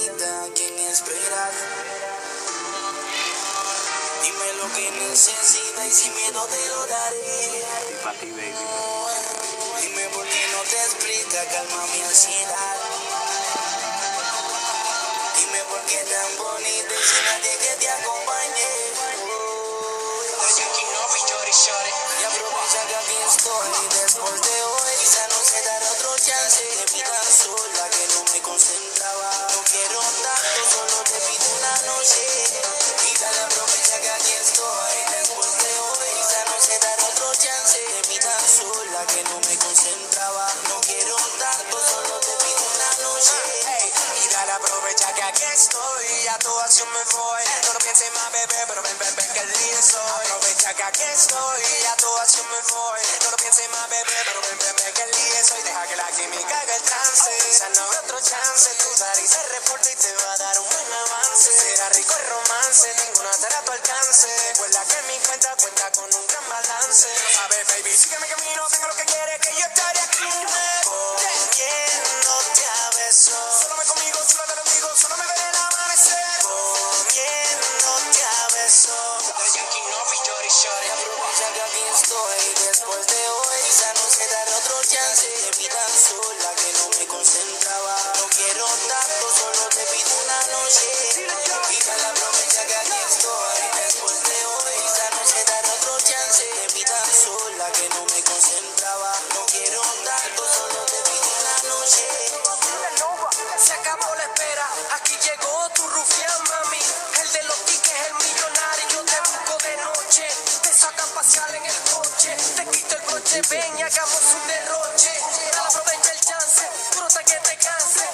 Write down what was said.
bonita, ¿a quién esperas? Dime lo que necesitas y sin miedo te lo daré. Y pa' ti, baby. Dime por qué no te explica, calma mi ansiedad. Dime por qué tan bonita y sin nadie que te acompañe. Y aprovecha que aquí estoy después de hoy. Quizá no se dará otro chance. Te vi tan sola que no me concentraba. No quiero tanto, solo te pido una noche. Y dale, aprovecha que aquí estoy después de hoy. Quizá no se dará otro chance. Te vi tan sola que no me concentraba. No quiero tanto, solo te pido una noche. Y dale, aprovecha que aquí estoy, a tu acción me voy. No lo pienses más, bebé, pero ven, que el día soy. Aprovecha que aquí estoy, a tu acción me voy. No lo pienses más, bebé, pero ven, que el día soy. Deja que la química haga el trance. Quizás no habrá otro chance. Tu nariz se reporta y te va a dar un buen avance. Será rico el romance, ninguna estará a tu alcance. Recuerda que mi cuenta cuenta con un gran balance. No sabes, baby, sígueme camino, tengo lo que quieres, que yo estaré aquí. Comiéndote a besos. Solo me conmigo, solo te lo digo, solo me veré el amanecer. Comiéndote a besos. Y aprovecha que aquí estoy después de hoy. Quizá no se dará otro chance. Te vi tan sola que no me concentraba. No quiero tanto, solo te pido una noche. Y dale, aprovecha que aquí estoy después de hoy. Quizá no se dará otro chance. Te vi tan sola que no me concentraba. No quiero tanto, solo te pido una noche. Se acabó la espera, aquí llegó tu rufián, mami. El de los tickets, el millonario, te busco de noche. Te sacan pasear en el coche, te quito el coche, ven y hagamos un derroche. Dale, aprovecha el chance, tú no te que te canse.